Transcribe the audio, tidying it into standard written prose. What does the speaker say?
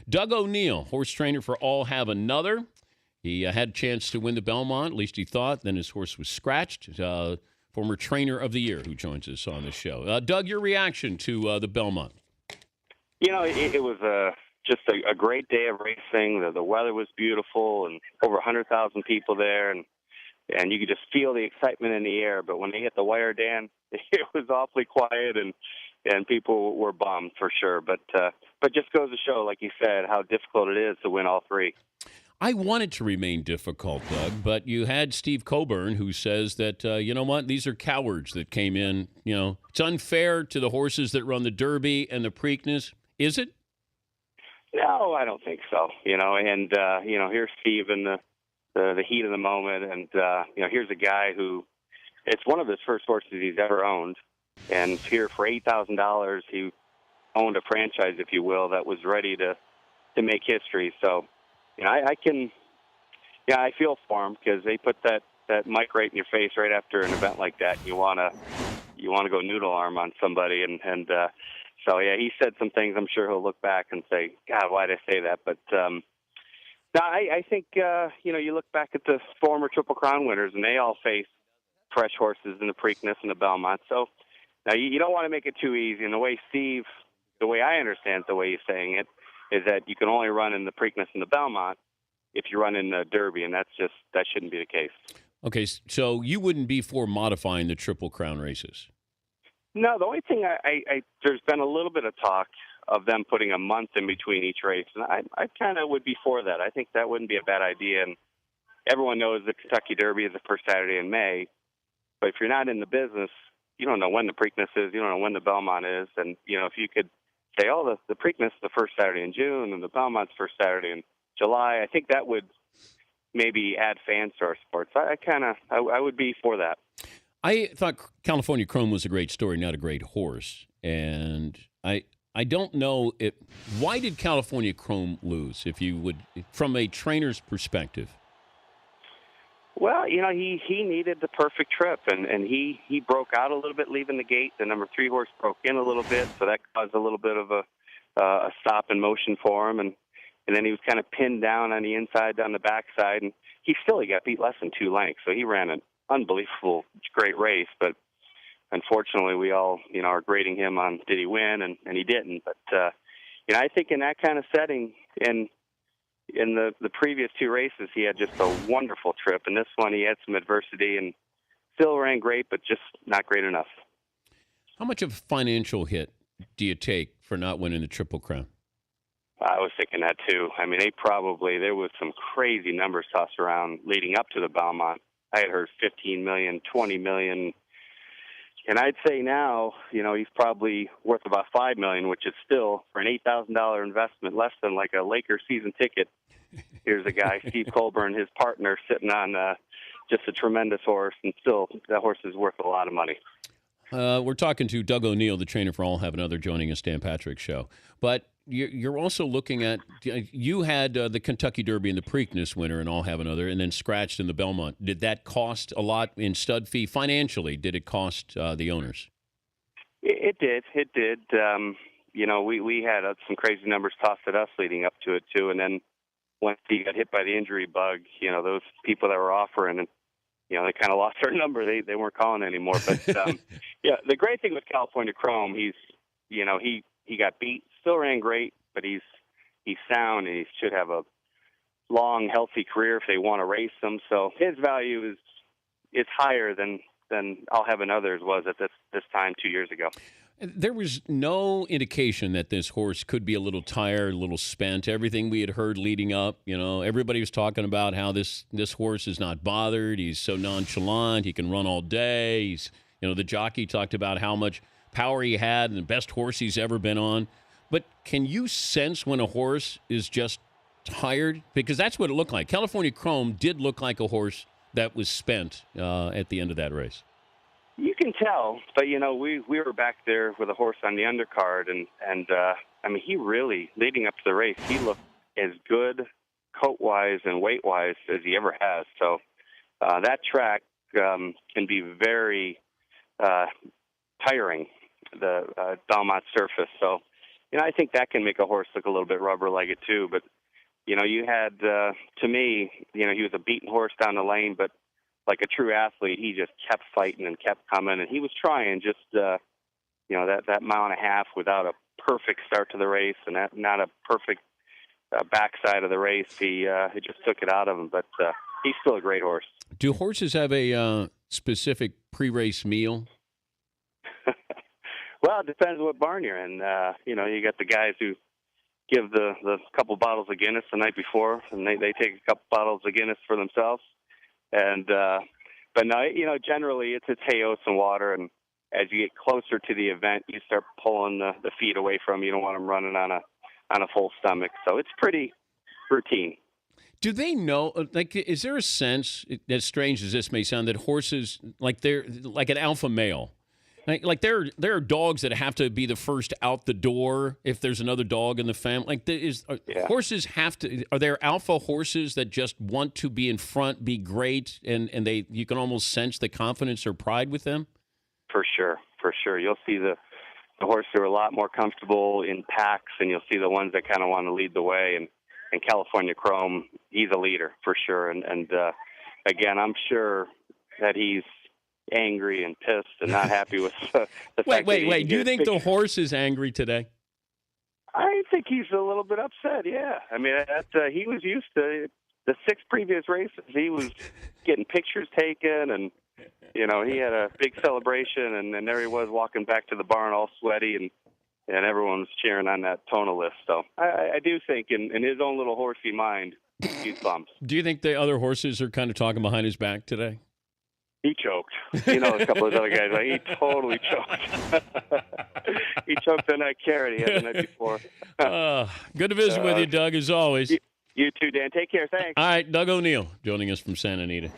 Doug O'Neill, horse trainer for All Have Another. He had a chance to win the Belmont, at least he thought. Then his horse was scratched. Former trainer of the year who joins us on the show. Doug, your reaction to the Belmont? It was just a great day of racing. The weather was beautiful, and over 100,000 people there, and you could just feel the excitement in the air. But when they hit the wire, Dan, it was awfully quiet, and people were bummed for sure. But just goes to show, like you said, how difficult it is to win all three. I want it to remain difficult, Doug, but you had Steve Coburn who says that, you know what, these are cowards that came in. It's unfair to the horses that run the Derby and the Preakness. Is it? No, I don't think so. Here's Steve in the heat of the moment, and here's a guy who it's one of his first horses he's ever owned, and here for $8,000 he owned a franchise, if you will, that was ready to make history. So, I feel for him because they put that mic right in your face right after an event like that. You wanna go noodle arm on somebody, and so yeah, he said some things. I'm sure he'll look back and say, "God, why did I say that?" But no, I think you look back at the former Triple Crown winners, and they all face fresh horses in the Preakness and the Belmont. So now you don't want to make it too easy. And the way I understand the way he's saying it, is that you can only run in the Preakness and the Belmont if you run in the Derby, and that shouldn't be the case. Okay, so you wouldn't be for modifying the Triple Crown races? No, the only thing there's been a little bit of talk of them putting a month in between each race, and I kind of would be for that. I think that wouldn't be a bad idea, and everyone knows the Kentucky Derby is the first Saturday in May, but if you're not in the business, you don't know when the Preakness is, you don't know when the Belmont is, and, if you could say, the Preakness is the first Saturday in June and the Belmont's first Saturday in July, I think that would maybe add fans to our sports. I would be for that. I thought California Chrome was a great story, not a great horse. And I don't know why did California Chrome lose, if you would, from a trainer's perspective? Well, he needed the perfect trip, and he broke out a little bit leaving the gate. The number 3 horse broke in a little bit, so that caused a little bit of a stop in motion for him, and then he was kind of pinned down on the inside, down the backside, and he got beat less than 2 lengths, so he ran an unbelievable, great race, but unfortunately we all, are grading him on did he win, and he didn't. But, I think in that kind of setting, in the previous 2 races, he had just a wonderful trip. And this one, he had some adversity and still ran great, but just not great enough. How much of a financial hit do you take for not winning the Triple Crown? I was thinking that, too. I mean, there was some crazy numbers tossed around leading up to the Belmont. I had heard $15 million, $20 million. And I'd say now, he's probably worth about $5 million, which is still, for an $8,000 investment, less than like a Lakers season ticket. Here's a guy, Steve Colburn, his partner, sitting on just a tremendous horse, and still that horse is worth a lot of money. We're talking to Doug O'Neill, the trainer for All Have Another, joining us, Dan Patrick Show. But you're also looking at, you had the Kentucky Derby and the Preakness winner and All Have Another, and then scratched in the Belmont. Did that cost a lot in stud fee financially? Did it cost the owners? It did. It did. We had some crazy numbers tossed at us leading up to it, too. And then once he got hit by the injury bug, those people that were offering, and they kind of lost their number. They weren't calling anymore. But, the great thing with California Chrome, he got beat, still ran great, but he's sound, and he should have a long, healthy career if they want to race him. So his value is higher than I'll Have Another's was at this time 2 years ago. There was no indication that this horse could be a little tired, a little spent. Everything we had heard leading up, everybody was talking about how this horse is not bothered. He's so nonchalant. He can run all day. He's, the jockey talked about how much power he had and the best horse he's ever been on. But can you sense when a horse is just tired? Because that's what it looked like. California Chrome did look like a horse that was spent at the end of that race. You can tell, but we were back there with a horse on the undercard, and he really, leading up to the race, he looked as good coat wise and weight wise as he ever has. So that track can be very tiring, the Belmont surface. So I think that can make a horse look a little bit rubber-legged too. But you had to me, he was a beaten horse down the lane, but like a true athlete, he just kept fighting and kept coming, and he was trying just that mile and a half without a perfect start to the race and not a perfect backside of the race. He just took it out of him, but he's still a great horse. Do horses have a specific pre-race meal? Well, it depends what barn you're in. You got the guys who give the couple bottles of Guinness the night before, and they take a couple bottles of Guinness for themselves. And but no, generally it's hay, oats, and water. And as you get closer to the event, you start pulling the feed away from you. You don't want them running on a full stomach. So it's pretty routine. Do they know? Like, is there a sense, as strange as this may sound, that horses, like they're like an alpha male? Like there are dogs that have to be the first out the door if there's another dog in the family. Like, horses have to. Are there alpha horses that just want to be in front, be great, and you can almost sense the confidence or pride with them? For sure. You'll see the horses who are a lot more comfortable in packs, and you'll see the ones that kind of want to lead the way. And California Chrome, he's a leader for sure. And again, I'm sure that he's angry and pissed and not happy with the fact. Wait. Do you think the horse is angry today? I think he's a little bit upset. Yeah, I mean, he was used to the 6 previous races. He was getting pictures taken, and he had a big celebration, and then there he was walking back to the barn all sweaty, and everyone was cheering on that tonal list. So I do think in his own little horsey mind, he's bummed. Do you think the other horses are kind of talking behind his back today? He choked. A couple of those other guys, he totally choked. He choked on that carrot he had the night before. Good to visit with you, Doug, as always. You too, Dan. Take care. Thanks. All right, Doug O'Neill joining us from Santa Anita.